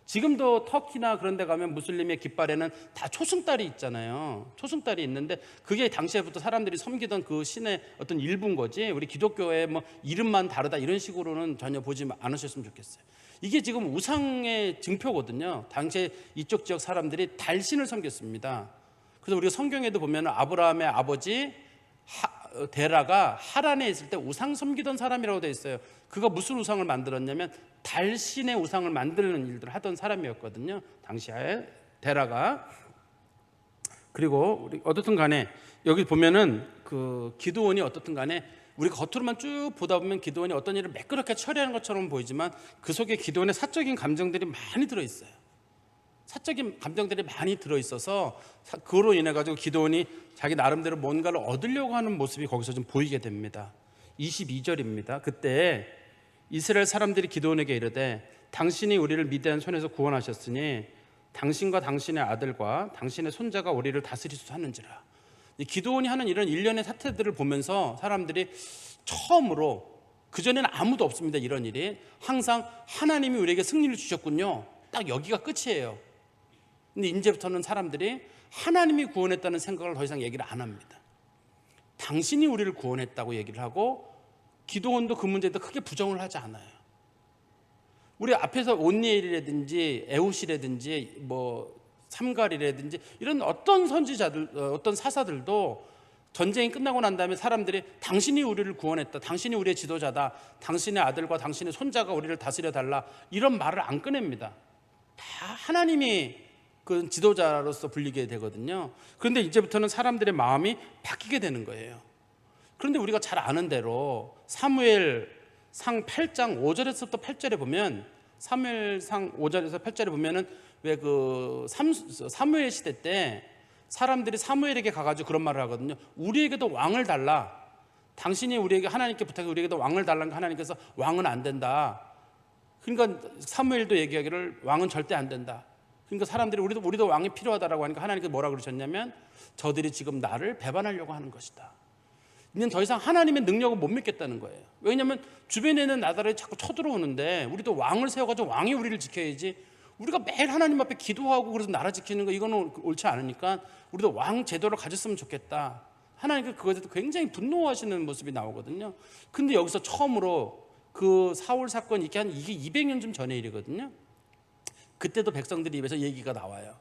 지금도 터키나 그런 데 가면 무슬림의 깃발에는 다 초승달이 있잖아요. 초승달이 있는데 그게 당시에부터 사람들이 섬기던 그 신의 어떤 일부인 거지, 우리 기독교의 뭐 이름만 다르다 이런 식으로는 전혀 보지 않으셨으면 좋겠어요. 이게 지금 우상의 증표거든요. 당시에 이쪽 지역 사람들이 달신을 섬겼습니다. 그래서 우리가 성경에도 보면 아브라함의 아버지 데라가 하란에 있을 때 우상 섬기던 사람이라고 되어 있어요. 그가 무슨 우상을 만들었냐면 달신의 우상을 만드는 일들을 하던 사람이었거든요. 당시에 데라가. 그리고 우리 어떻든 간에 여기 보면은 그 기드온이 어떻든 간에 우리가 겉으로만 쭉 보다 보면 기드온이 어떤 일을 매끄럽게 처리하는 것처럼 보이지만 그 속에 기드온의 사적인 감정들이 많이 들어있어요. 사적인 감정들이 많이 들어있어서 그로 인해 가지고 기드온이 자기 나름대로 뭔가를 얻으려고 하는 모습이 거기서 좀 보이게 됩니다. 22절입니다. 그때 이스라엘 사람들이 기드온에게 이르되 당신이 우리를 미디안 손에서 구원하셨으니 당신과 당신의 아들과 당신의 손자가 우리를 다스릴 수 하는지라. 기드온이 하는 이런 일련의 사태들을 보면서 사람들이 처음으로, 그전에는 아무도 없습니다. 이런 일이 항상 하나님이 우리에게 승리를 주셨군요, 딱 여기가 끝이에요. 근데 이제부터는 사람들이 하나님이 구원했다는 생각을 더 이상 얘기를 안 합니다. 당신이 우리를 구원했다고 얘기를 하고, 기드온도 그 문제에 크게 부정을 하지 않아요. 우리 앞에서 온니엘이라든지 에훗이라든지 뭐 삼갈이라든지 이런 어떤 선지자들, 어떤 사사들도 전쟁이 끝나고 난 다음에 사람들이 당신이 우리를 구원했다, 당신이 우리의 지도자다, 당신의 아들과 당신의 손자가 우리를 다스려 달라, 이런 말을 안 꺼냅니다. 다 하나님이 그 지도자로서 불리게 되거든요. 그런데 이제부터는 사람들의 마음이 바뀌게 되는 거예요. 그런데 우리가 잘 아는 대로 사무엘상 8장 5절에서부터 8절에 보면, 사무엘상 5절에서 8절에 보면은 왜 그 사무엘 시대 때 사람들이 사무엘에게 가가지고 그런 말을 하거든요. 우리에게도 왕을 달라. 당신이 우리에게, 하나님께 부탁해 우리에게도 왕을 달라는 하나님께서 왕은 안 된다. 그러니까 사무엘도 얘기하기를 왕은 절대 안 된다. 그러니까 사람들이 우리도 왕이 필요하다라고 하니까 하나님께서 뭐라 그러셨냐면, 저들이 지금 나를 배반하려고 하는 것이다. 이제는 더 이상 하나님의 능력을 못 믿겠다는 거예요. 왜냐하면 주변에 있는 나라들이 자꾸 쳐들어오는데 우리도 왕을 세워가지고 왕이 우리를 지켜야지, 우리가 매일 하나님 앞에 기도하고 그래서 나라 지키는 거, 이거는 옳지 않으니까 우리도 왕 제도를 가졌으면 좋겠다. 하나님께서 그것에 대해서 굉장히 분노하시는 모습이 나오거든요. 근데 여기서 처음으로 그 사울 사건 이게 200년쯤 전의 일이거든요. 그때도 백성들 입에서 얘기가 나와요.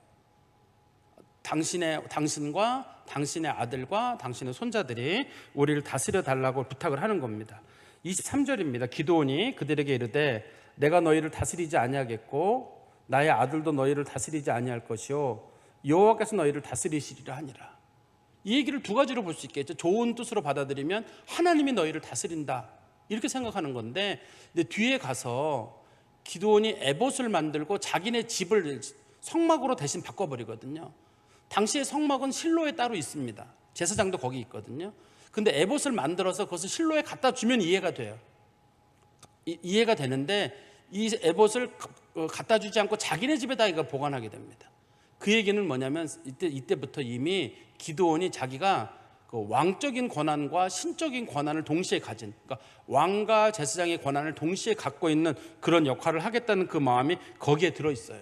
당신과 당신의 아들과 당신의 손자들이 우리를 다스려 달라고 부탁을 하는 겁니다. 23절입니다. 기드온이 그들에게 이르되 내가 너희를 다스리지 아니하겠고 나의 아들도 너희를 다스리지 아니할 것이요 여호와께서 너희를 다스리시리라 하니라. 이 얘기를 두 가지로 볼 수 있겠죠. 좋은 뜻으로 받아들이면 하나님이 너희를 다스린다 이렇게 생각하는 건데, 근데 뒤에 가서 기드온이 에봇을 만들고 자기네 집을 성막으로 대신 바꿔버리거든요. 당시의 성막은 실로에 따로 있습니다. 제사장도 거기 있거든요. 근데 에봇을 만들어서 그것을 실로에 갖다 주면 이해가 돼요. 이해가 되는데 이 에봇을 갖다 주지 않고 자기네 집에다 이거 보관하게 됩니다. 그 얘기는 뭐냐면 이때부터 이미 기드온이 자기가 그 왕적인 권한과 신적인 권한을 동시에 가진, 그러니까 왕과 제사장의 권한을 동시에 갖고 있는 그런 역할을 하겠다는 그 마음이 거기에 들어 있어요.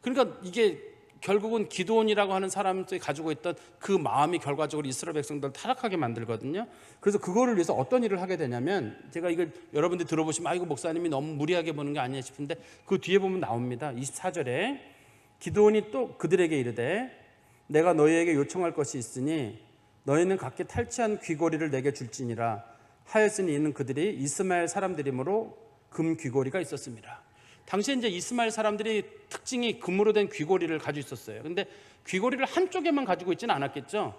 그러니까 이게 결국은 기드온이라고 하는 사람들이 가지고 있던 그 마음이 결과적으로 이스라엘 백성들을 타락하게 만들거든요. 그래서 그거를 위해서 어떤 일을 하게 되냐면, 제가 이걸 여러분들이 들어보시면 이거 목사님이 너무 무리하게 보는 게 아니냐 싶은데 그 뒤에 보면 나옵니다. 24절에 기드온이 또 그들에게 이르되 내가 너희에게 요청할 것이 있으니 너희는 각기 탈취한 귀고리를 내게 줄지니라 하였으니 이는 그들이 이스마엘 사람들이므로 금 귀고리가 있었습니다. 당시에 이제 이스마엘 사람들이 특징이 금으로 된 귀고리를 가지고 있었어요. 근데 귀고리를 한쪽에만 가지고 있지는 않았겠죠.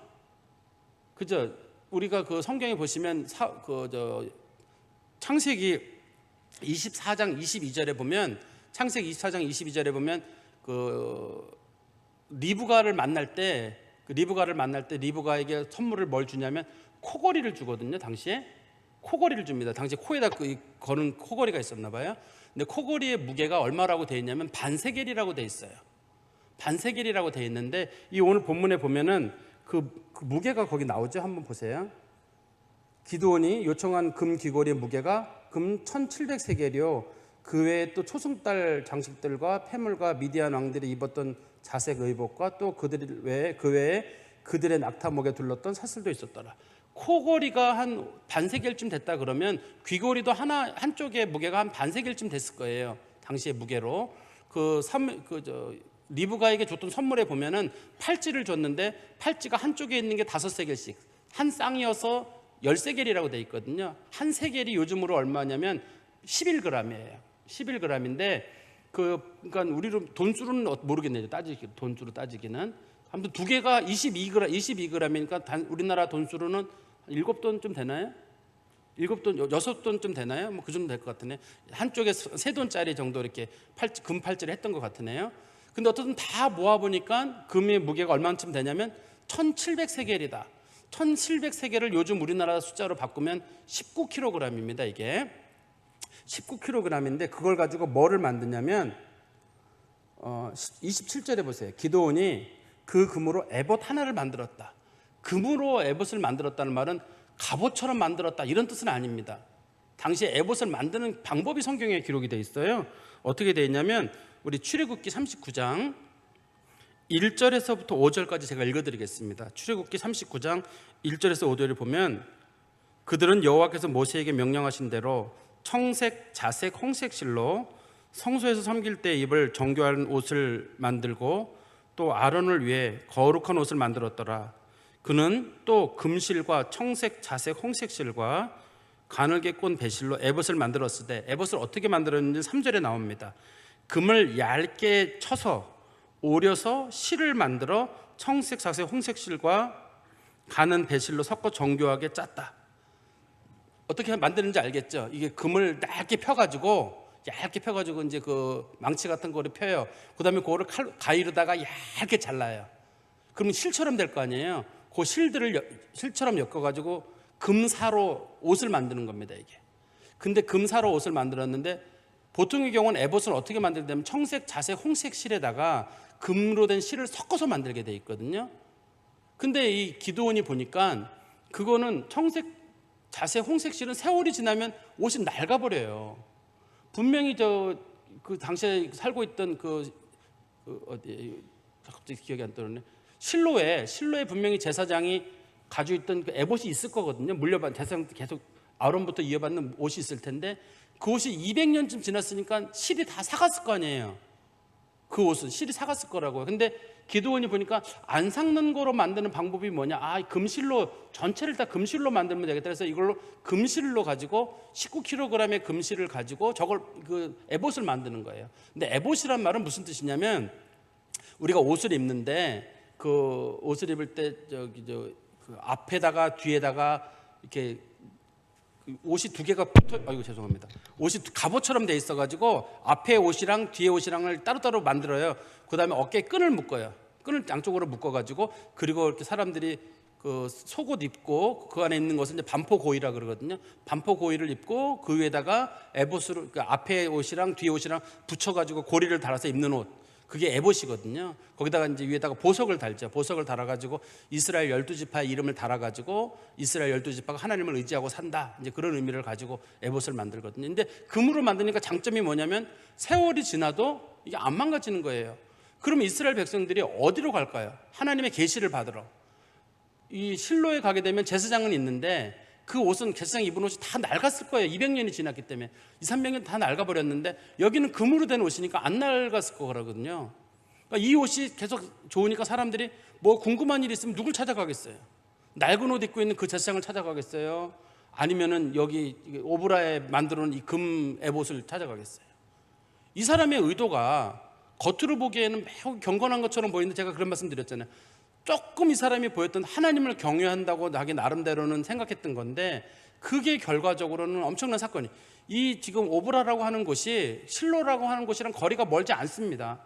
그죠? 우리가 그 성경에 보시면 창세기 24장 22절에 보면, 창세기 24장 22절에 보면 그 리브가를 만날 때 리브가에게 선물을 뭘 주냐면 코걸이를 주거든요. 당시에 코걸이를 줍니다. 당시에 코에다 거는 코걸이가 있었나 봐요. 근데 코걸이의 무게가 얼마라고 되어 있냐면 반세겔이라고 되어 있어요. 반세겔이라고 되어 있는데 이 오늘 본문에 보면은 그 무게가 거기 나오죠. 한번 보세요. 기드온이 요청한 금 귀고리의 무게가 금 1700세겔이요 그 외에 또 초승달 장식들과 폐물과 미디안 왕들이 입었던 자색 의복과 또 그 외에 그들의 낙타목에 둘렀던 사슬도 있었더라. 코걸이가 한 반세겔쯤 됐다 그러면 귀걸이도 한쪽의 무게가 한 반세겔쯤 됐을 거예요. 당시의 무게로. 리브가에게 줬던 선물에 보면은 팔찌를 줬는데 팔찌가 한쪽에 있는 게 5세겔씩, 한 쌍이어서 10세겔이라고 돼 있거든요. 한 세겔이 요즘으로 얼마냐면 11g이에요. 11g인데 그러니까 우리로 돈수로는 모르겠네요. 돈수로 따지기는. 아무튼 두 개가 22g이니까 우리나라 돈수로는 7돈쯤 되나요? 7돈, 6돈쯤 되나요? 뭐 그 정도 될 것 같으네. 한쪽에 3돈짜리 정도 이렇게 금 팔찌를 했던 것 같으네요. 근데 어쨌든 다 모아보니까 금의 무게가 얼마쯤 되냐면 1700세겔이다. 1700세겔을 요즘 우리나라 숫자로 바꾸면 19kg입니다. 이게 19kg인데 그걸 가지고 뭐를 만드냐면 27절에 보세요. 기드온이 그 금으로 에봇 하나를 만들었다. 금으로 에봇을 만들었다는 말은 갑옷처럼 만들었다 이런 뜻은 아닙니다. 당시에 에봇을 만드는 방법이 성경에 기록이 되어 있어요. 어떻게 되어 있냐면 우리 출애굽기 39장 1절에서부터 5절까지 제가 읽어드리겠습니다. 출애굽기 39장 1절에서 5절을 보면 그들은 여호와께서 모세에게 명령하신 대로 청색, 자색, 홍색 실로 성소에서 섬길 때 입을 정교한 옷을 만들고 또 아론을 위해 거룩한 옷을 만들었더라. 그는 또 금실과 청색, 자색, 홍색 실과 가늘게 꼰 배실로 에봇을 만들었을 때, 에봇을 어떻게 만들었는지 3절에 나옵니다. 금을 얇게 쳐서 오려서 실을 만들어 청색, 자색, 홍색 실과 가는 배실로 섞어 정교하게 짰다. 어떻게 만드는지 알겠죠? 이게 금을 얇게 펴가지고 이제 그 망치 같은 거를 펴요. 그다음에 그거를 가위로다가 얇게 잘라요. 그러면 실처럼 될 거 아니에요. 그 실처럼 엮어가지고 금사로 옷을 만드는 겁니다, 이게. 근데 금사로 옷을 만들었는데 보통의 경우는 에봇을 어떻게 만들냐면 청색, 자색, 홍색 실에다가 금으로 된 실을 섞어서 만들게 돼 있거든요. 근데 이 기드온이 보니까 그거는 청색, 자색, 홍색 실은 세월이 지나면 옷이 낡아버려요. 분명히 그 당시에 살고 있던 어디 갑자기 기억이 안 떠오르네. 실로에 분명히 제사장이 가지고 있던 그 에봇이 있을 거거든요. 물려받은 제사장 계속 아론부터 이어받는 옷이 있을 텐데 그 옷이 200년쯤 지났으니까 실이 다 삭았을 거 아니에요. 그 옷은 실이 삭았을 거라고요. 근데 기드온이 보니까 안 삭는 거로 만드는 방법이 뭐냐? 금실로 전체를 다 금실로 만들면 되겠다. 그래서 이걸로 금실로 가지고 19kg의 금실을 가지고 저걸 그 에봇을 만드는 거예요. 근데 에봇이란 말은 무슨 뜻이냐면 우리가 옷을 입는데 그 옷을 입을 때 그 앞에다가 뒤에다가 이렇게 옷이 두 개가 죄송합니다. 옷이 갑옷처럼 돼 있어가지고 앞에 옷이랑 뒤에 옷이랑을 따로따로 만들어요. 그 다음에 어깨에 끈을 묶어요. 끈을 양쪽으로 묶어가지고 그리고 이렇게 사람들이 그 속옷 입고 그 안에 있는 것은 이제 반포고이라 그러거든요. 반포고이를 입고 그 위에다가 에봇으로 그 앞에 옷이랑 뒤에 옷이랑 붙여가지고 고리를 달아서 입는 옷. 그게 에봇이거든요. 거기다가 이제 위에다가 보석을 달죠. 보석을 달아가지고 이스라엘 12지파의 이름을 달아가지고 이스라엘 12지파가 하나님을 의지하고 산다. 이제 그런 의미를 가지고 에봇을 만들거든요. 근데 금으로 만드니까 장점이 뭐냐면 세월이 지나도 이게 안 망가지는 거예요. 그러면 이스라엘 백성들이 어디로 갈까요? 하나님의 계시를 받으러. 이 실로에 가게 되면 제사장은 있는데 그 옷은 제사장 입은 옷이 다 낡았을 거예요. 200년이 지났기 때문에 200~300년 다 낡아버렸는데 여기는 금으로 된 옷이니까 안 낡았을 거거든요. 그러니까 이 옷이 계속 좋으니까 사람들이 뭐 궁금한 일이 있으면 누굴 찾아가겠어요? 낡은 옷 입고 있는 그 제사장을 찾아가겠어요? 아니면은 여기 오브라에 만들어 놓은 이 금 에봇을 찾아가겠어요? 이 사람의 의도가 겉으로 보기에는 매우 경건한 것처럼 보이는데 제가 그런 말씀 드렸잖아요. 조금 이 사람이 보였던 하나님을 경외한다고 자기 나름대로는 생각했던 건데 그게 결과적으로는 엄청난 사건이. 이 지금 오브라라고 하는 곳이 실로라고 하는 곳이랑 거리가 멀지 않습니다.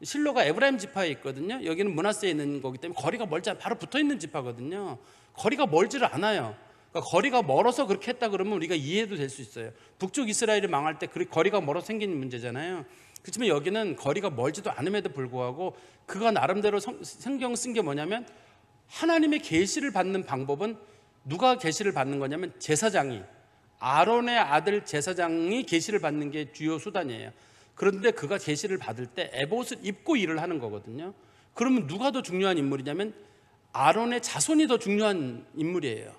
실로가 에브라임 지파에 있거든요. 여기는 므낫세에 있는 거기 때문에 거리가 멀지 않아요. 바로 붙어있는 지파거든요. 거리가 멀지를 않아요. 그러니까 거리가 멀어서 그렇게 했다 그러면 우리가 이해도 될 수 있어요. 북쪽 이스라엘이 망할 때 거리가 멀어서 생긴 문제잖아요. 그렇지만 여기는 거리가 멀지도 않음에도 불구하고 그가 나름대로 성경 쓴 게 뭐냐면 하나님의 계시를 받는 방법은 누가 계시를 받는 거냐면 제사장이, 아론의 아들 제사장이 계시를 받는 게 주요 수단이에요. 그런데 그가 계시를 받을 때 에봇을 입고 일을 하는 거거든요. 그러면 누가 더 중요한 인물이냐면 아론의 자손이 더 중요한 인물이에요.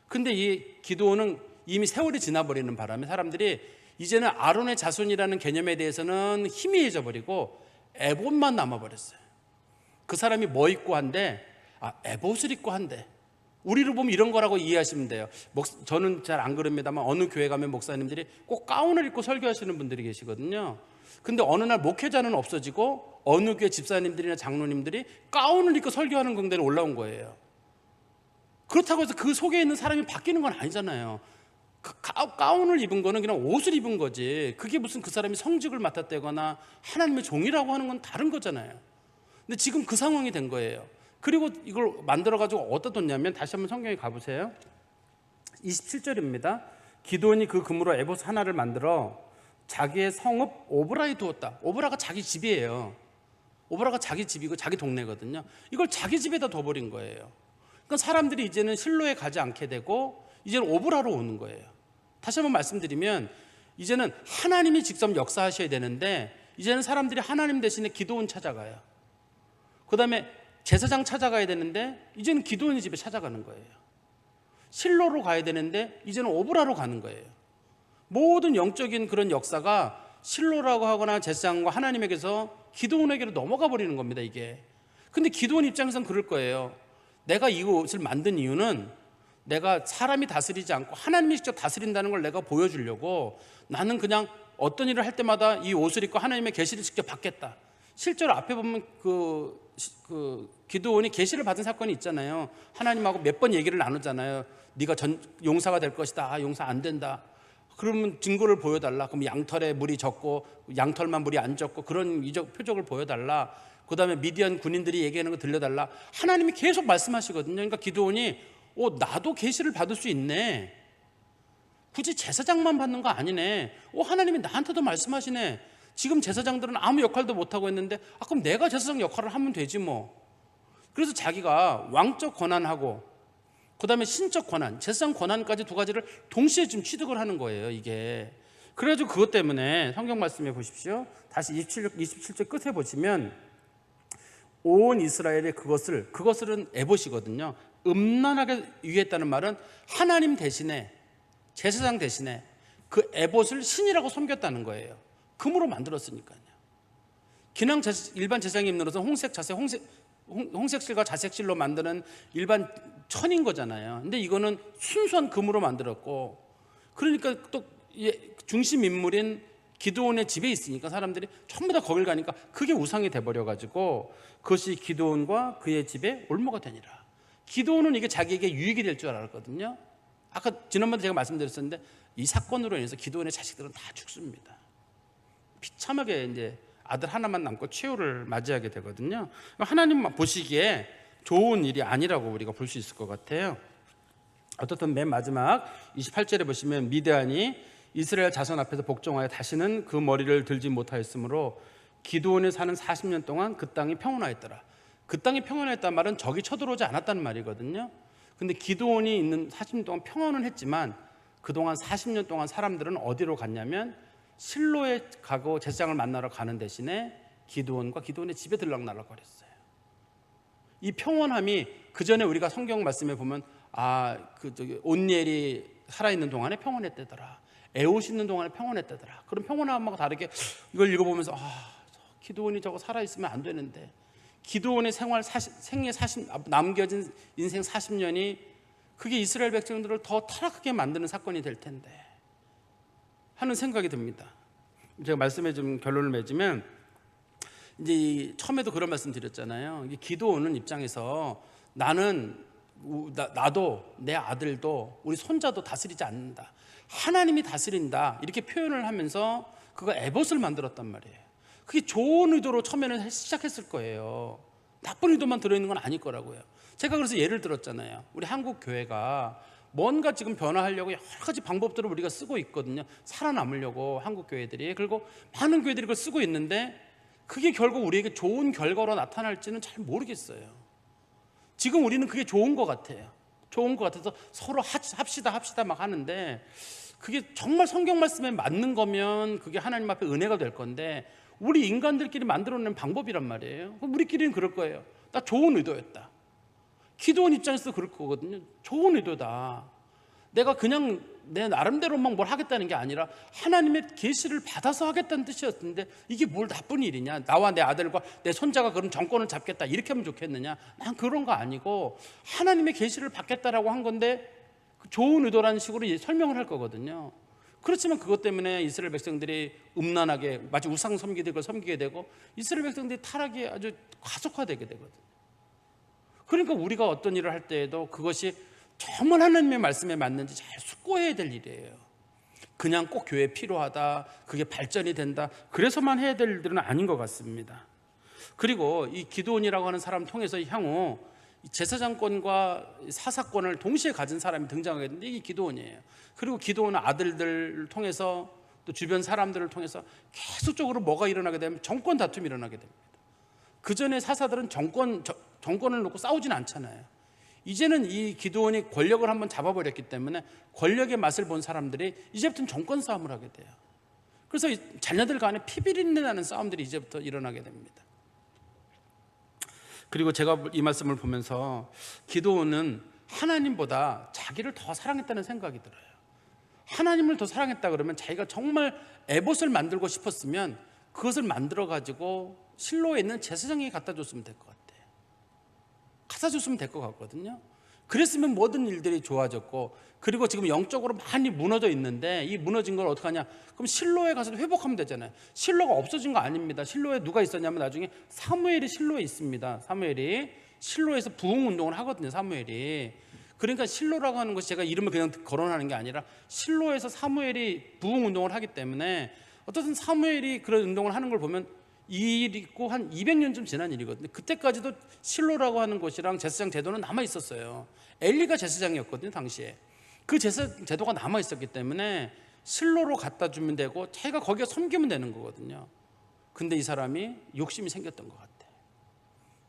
근데 이 기드온은 이미 세월이 지나버리는 바람에 사람들이 이제는 아론의 자손이라는 개념에 대해서는 희미해져 버리고 에봇만 남아버렸어요. 그 사람이 뭐 입고 한대? 에봇을 입고 한대. 우리로 보면 이런 거라고 이해하시면 돼요. 저는 잘 안 그럽니다만 어느 교회 가면 목사님들이 꼭 가운을 입고 설교하시는 분들이 계시거든요. 근데 어느 날 목회자는 없어지고 어느 교회 집사님들이나 장로님들이 가운을 입고 설교하는 공대로 올라온 거예요. 그렇다고 해서 그 속에 있는 사람이 바뀌는 건 아니잖아요. 가운을 입은 거는 그냥 옷을 입은 거지. 그게 무슨 그 사람이 성직을 맡았다거나 하나님의 종이라고 하는 건 다른 거잖아요. 근데 지금 그 상황이 된 거예요. 그리고 이걸 만들어가지고 어디다 뒀냐면 다시 한번 성경에 가보세요. 27절입니다. 기드온이 그 금으로 에봇 하나를 만들어 자기의 성읍 오브라에 두었다. 오브라가 자기 집이에요. 오브라가 자기 집이고 자기 동네거든요. 이걸 자기 집에다 둬버린 거예요. 그러니까 사람들이 이제는 실로에 가지 않게 되고 이제는 오브라로 오는 거예요. 다시 한번 말씀드리면 이제는 하나님이 직접 역사하셔야 되는데 이제는 사람들이 하나님 대신에 기드온 찾아가요. 그 다음에 제사장 찾아가야 되는데 이제는 기드온의 집에 찾아가는 거예요. 실로로 가야 되는데 이제는 오브라로 가는 거예요. 모든 영적인 그런 역사가 실로라고 하거나 제사장과 하나님에게서 기드온에게로 넘어가 버리는 겁니다, 이게. 근데 기드온 입장에서는 그럴 거예요. 내가 이 옷을 만든 이유는 내가 사람이 다스리지 않고 하나님이 직접 다스린다는 걸 내가 보여주려고 나는 그냥 어떤 일을 할 때마다 이 옷을 입고 하나님의 계시를 직접 받겠다. 실제로 앞에 보면 기드온이 계시를 받은 사건이 있잖아요. 하나님하고 몇 번 얘기를 나누잖아요. 네가 용사가 될 것이다. 아, 용사 안 된다. 그러면 증거를 보여달라. 그럼 양털에 물이 적고 양털만 물이 안 적고 그런 표적을 보여달라. 그 다음에 미디안 군인들이 얘기하는 거 들려달라. 하나님이 계속 말씀하시거든요. 그러니까 기드온이 나도 계시를 받을 수 있네. 굳이 제사장만 받는 거 아니네. 하나님이 나한테도 말씀하시네. 지금 제사장들은 아무 역할도 못하고 있는데 그럼 내가 제사장 역할을 하면 되지 뭐. 그래서 자기가 왕적 권한하고 그 다음에 신적 권한, 제사장 권한까지 두 가지를 동시에 좀 취득을 하는 거예요, 이게. 그래가지고 그것 때문에 성경 말씀해 보십시오. 다시 27절 끝에 보시면 온 이스라엘이 그것을은 에봇이거든요. 음란하게 유했다는 말은 하나님 대신에, 제사장 대신에 그 에봇을 신이라고 섬겼다는 거예요. 금으로 만들었으니까요. 그냥 일반 제사장이 입는 옷은 홍색실과 자색실로 만드는 일반 천인 거잖아요. 근데 이거는 순수한 금으로 만들었고, 그러니까 또 중심 인물인 기드온의 집에 있으니까 사람들이 전부 다 거길 가니까 그게 우상이 돼버려가지고 그것이 기드온과 그의 집에 올무가 되니라. 기드온은 이게 자기에게 유익이 될 줄 알았거든요. 아까 지난번에 제가 말씀드렸었는데 이 사건으로 인해서 기드온의 자식들은 다 죽습니다. 비참하게 이제 아들 하나만 남고 최후를 맞이하게 되거든요. 하나님 보시기에 좋은 일이 아니라고 우리가 볼 수 있을 것 같아요. 어떻든 맨 마지막 28절에 보시면 미디안이 이스라엘 자손 앞에서 복종하여 다시는 그 머리를 들지 못하였으므로 기드온이 사는 40년 동안 그 땅이 평온하였더라. 그 땅이 평온하였다는 말은 적이 쳐들어오지 않았다는 말이거든요. 근데 기드온이 있는 40년 동안 평온은 했지만 그동안 40년 동안 사람들은 어디로 갔냐면 실로에 가고 제사장을 만나러 가는 대신에 기드온과 기드온의 집에 들락날락거렸어요. 이 평온함이 그 전에 우리가 성경 말씀에 보면 온니엘이 살아있는 동안에 평온했다더라. 에옷 있는 동안에 평온했다더라. 그런 평온함하고 다르게 이걸 읽어보면서 기드온이 저거 살아있으면 안 되는데, 기드온의 생애 40 남겨진 인생 40년이 그게 이스라엘 백성들을 더 타락하게 만드는 사건이 될 텐데 하는 생각이 듭니다. 제가 말씀에 좀 결론을 맺으면, 이제 처음에도 그런 말씀 드렸잖아요. 기드온은 입장에서 나도 내 아들도 우리 손자도 다스리지 않는다. 하나님이 다스린다. 이렇게 표현을 하면서 그거 에봇을 만들었단 말이에요. 그게 좋은 의도로 처음에는 시작했을 거예요. 나쁜 의도만 들어있는 건 아닐 거라고요. 제가 그래서 예를 들었잖아요. 우리 한국 교회가 뭔가 지금 변화하려고 여러 가지 방법들을 우리가 쓰고 있거든요. 살아남으려고 한국 교회들이. 그리고 많은 교회들이 그걸 쓰고 있는데 그게 결국 우리에게 좋은 결과로 나타날지는 잘 모르겠어요. 지금 우리는 그게 좋은 것 같아요. 좋은 것 같아서 서로 합시다 막 하는데, 그게 정말 성경 말씀에 맞는 거면 그게 하나님 앞에 은혜가 될 건데 우리 인간들끼리 만들어낸 방법이란 말이에요. 우리끼리는 그럴 거예요. 나 좋은 의도였다. 기드온 입장에서도 그럴 거거든요. 좋은 의도다. 내가 그냥 내 나름대로 막 뭘 하겠다는 게 아니라 하나님의 계시를 받아서 하겠다는 뜻이었는데 이게 뭘 나쁜 일이냐. 나와 내 아들과 내 손자가 그런 정권을 잡겠다 이렇게 하면 좋겠느냐. 난 그런 거 아니고 하나님의 계시를 받겠다라고 한 건데 좋은 의도라는 식으로 설명을 할 거거든요. 그렇지만 그것 때문에 이스라엘 백성들이 음란하게 마치 우상 섬기듯 섬기게 되고 이스라엘 백성들이 타락이 아주 가속화되게 되거든요. 그러니까 우리가 어떤 일을 할 때에도 그것이 정말 하나님의 말씀에 맞는지 잘 숙고해야 될 일이에요. 그냥 꼭 교회에 필요하다, 그게 발전이 된다, 그래서만 해야 될 일들은 아닌 것 같습니다. 그리고 이 기드온이라고 하는 사람 통해서 향후 제사장권과 사사권을 동시에 가진 사람이 등장하게 되는데 이게 기드온이에요. 그리고 기드온은 아들들을 통해서 또 주변 사람들을 통해서 계속적으로 뭐가 일어나게 되면 정권 다툼이 일어나게 됩니다. 그 전에 사사들은 정권을 놓고 싸우진 않잖아요. 이제는 이 기드온이 권력을 한번 잡아버렸기 때문에 권력의 맛을 본 사람들이 이제부터는 정권 싸움을 하게 돼요. 그래서 자녀들 간에 피비린내 나는 싸움들이 이제부터 일어나게 됩니다. 그리고 제가 이 말씀을 보면서 기드온은 하나님보다 자기를 더 사랑했다는 생각이 들어요. 하나님을 더 사랑했다 그러면 자기가 정말 에봇을 만들고 싶었으면 그것을 만들어 가지고 실로에 있는 제사장에게 갖다 줬으면 될 것 같아요. 갖다 줬으면 될 것 같거든요. 그랬으면 모든 일들이 좋아졌고, 그리고 지금 영적으로 많이 무너져 있는데 이 무너진 걸 어떡하냐? 그럼 실로에 가서 회복하면 되잖아요. 실로가 없어진 거 아닙니다. 실로에 누가 있었냐면 나중에 사무엘이 실로에 있습니다. 사무엘이 실로에서 부흥 운동을 하거든요. 사무엘이. 그러니까 실로라고 하는 것이 제가 이름을 그냥 거론하는 게 아니라 실로에서 사무엘이 부흥 운동을 하기 때문에 어떻든 사무엘이 그런 운동을 하는 걸 보면 이 일이 있고 한 200년쯤 지난 일이거든요. 그때까지도 실로라고 하는 곳이랑 제사장 제도는 남아 있었어요. 엘리가 제사장이었거든요, 당시에. 그 제도가 남아 있었기 때문에 실로로 갖다 주면 되고 자기가 거기에 섬기면 되는 거거든요. 근데 이 사람이 욕심이 생겼던 것 같아.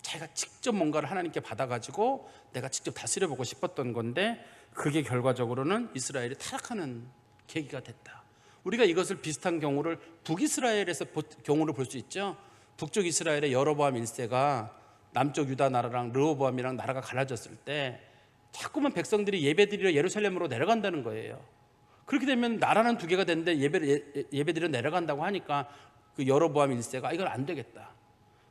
자기가 직접 뭔가를 하나님께 받아가지고 내가 직접 다스려보고 싶었던 건데 그게 결과적으로는 이스라엘이 타락하는 계기가 됐다. 우리가 이것을 비슷한 경우를 북이스라엘에서 경우를 볼 수 있죠. 북쪽 이스라엘의 여로보암 1세가 남쪽 유다 나라랑 르호보암이랑 나라가 갈라졌을 때 자꾸만 백성들이 예배드리러 예루살렘으로 내려간다는 거예요. 그렇게 되면 나라는 두 개가 되는데 예배드리러 내려간다고 하니까 그 여로보암 1세가 이건 안 되겠다.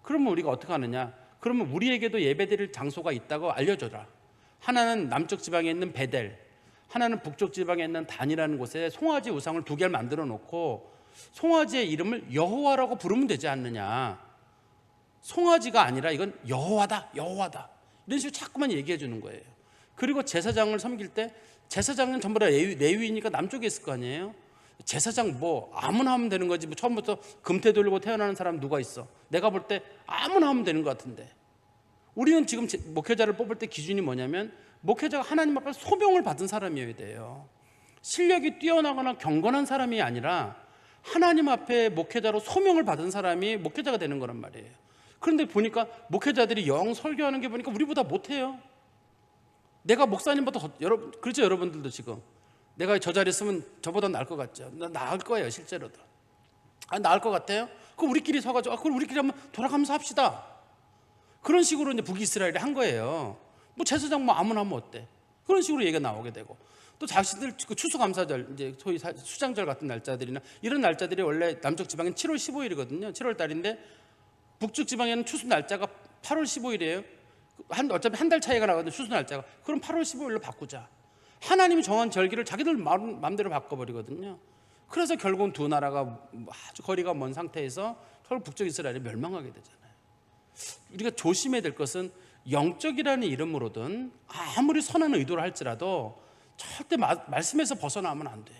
그러면 우리가 어떻게 하느냐? 그러면 우리에게도 예배드릴 장소가 있다고 알려줘라. 하나는 남쪽 지방에 있는 베델, 하나는 북쪽 지방에 있는 단이라는 곳에 송아지 우상을 두 개를 만들어 놓고 송아지의 이름을 여호와라고 부르면 되지 않느냐. 송아지가 아니라 이건 여호와다, 여호와다. 이런 식으로 자꾸만 얘기해 주는 거예요. 그리고 제사장을 섬길 때 제사장은 전부 다 레위니까 남쪽에 있을 거 아니에요. 제사장 뭐 아무나 하면 되는 거지. 뭐 처음부터 금태 돌리고 태어나는 사람 누가 있어? 내가 볼 때 아무나 하면 되는 것 같은데. 우리는 지금 목회자를 뽑을 때 기준이 뭐냐면 목회자가 하나님 앞에 소명을 받은 사람이어야 돼요. 실력이 뛰어나거나 경건한 사람이 아니라 하나님 앞에 목회자로 소명을 받은 사람이 목회자가 되는 거란 말이에요. 그런데 보니까 목회자들이 영 설교하는 게 보니까 우리보다 못해요. 내가 목사님보다 그렇죠, 여러분들도 지금 내가 저 자리에 있으면 저보다 나을 것 같죠. 나을 거예요, 실제로도. 나을 것 같아요? 그럼 우리끼리 서가지고 그럼 우리끼리 한번 돌아가면서 합시다. 그런 식으로 이제 북이스라엘이 한 거예요. 뭐 제사장 뭐 아무나 하면 어때? 그런 식으로 얘기가 나오게 되고, 또 자신들 그 추수감사절, 이제 소위 수장절 같은 날짜들이나 이런 날짜들이 원래 남쪽 지방엔 7월 15일이거든요. 7월 달인데 북쪽 지방에는 추수 날짜가 8월 15일이에요. 어차피 한 달 차이가 나거든요, 추수 날짜가. 그럼 8월 15일로 바꾸자. 하나님이 정한 절기를 자기들 마음대로 바꿔버리거든요. 그래서 결국은 두 나라가 아주 거리가 먼 상태에서 결국 북쪽 이스라엘이 멸망하게 되잖아요. 우리가 조심해야 될 것은 영적이라는 이름으로든 아무리 선한 의도를 할지라도 절대 말씀에서 벗어나면 안 돼요.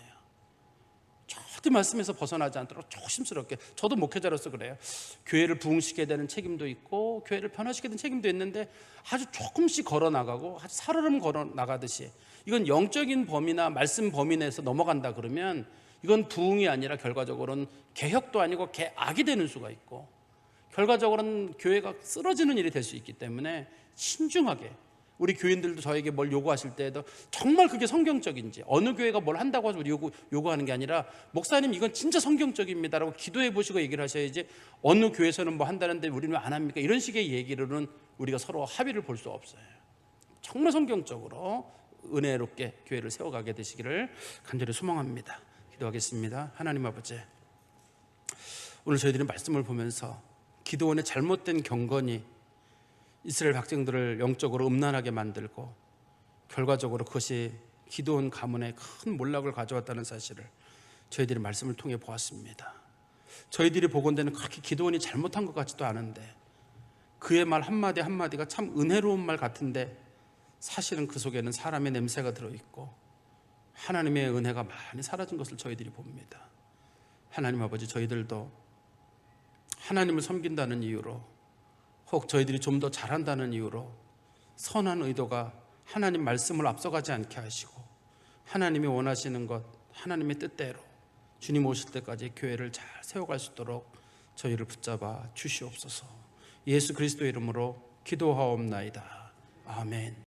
절대 말씀에서 벗어나지 않도록 조심스럽게. 저도 목회자로서 그래요. 교회를 부흥시켜야 되는 책임도 있고 교회를 변화시켜야 되는 책임도 있는데 아주 조금씩 걸어나가고 아주 살얼음 걸어나가듯이 이건 영적인 범위나 말씀 범위 내에서 넘어간다 그러면 이건 부흥이 아니라 결과적으로는 개혁도 아니고 개악이 되는 수가 있고 결과적으로는 교회가 쓰러지는 일이 될 수 있기 때문에 신중하게, 우리 교인들도 저에게 뭘 요구하실 때에도 정말 그게 성경적인지, 어느 교회가 뭘 한다고 해서 우리 요구하는 게 아니라 목사님 이건 진짜 성경적입니다라고 기도해 보시고 얘기를 하셔야지, 어느 교회에서는 뭐 한다는데 우리는 왜 안 합니까? 이런 식의 얘기로는 우리가 서로 합의를 볼 수 없어요. 정말 성경적으로 은혜롭게 교회를 세워가게 되시기를 간절히 소망합니다. 기도하겠습니다. 하나님 아버지, 오늘 저희들이 말씀을 보면서 기드온의 잘못된 경건이 이스라엘 백성들을 영적으로 음란하게 만들고 결과적으로 그것이 기드온 가문에 큰 몰락을 가져왔다는 사실을 저희들이 말씀을 통해 보았습니다. 저희들이 보건대는 그렇게 기드온이 잘못한 것 같지도 않은데 그의 말 한마디 한마디가 참 은혜로운 말 같은데 사실은 그 속에는 사람의 냄새가 들어있고 하나님의 은혜가 많이 사라진 것을 저희들이 봅니다. 하나님 아버지, 저희들도 하나님을 섬긴다는 이유로, 혹 저희들이 좀 더 잘한다는 이유로 선한 의도가 하나님 말씀을 앞서가지 않게 하시고 하나님이 원하시는 것, 하나님의 뜻대로 주님 오실 때까지 교회를 잘 세워갈 수 있도록 저희를 붙잡아 주시옵소서. 예수 그리스도의 이름으로 기도하옵나이다. 아멘.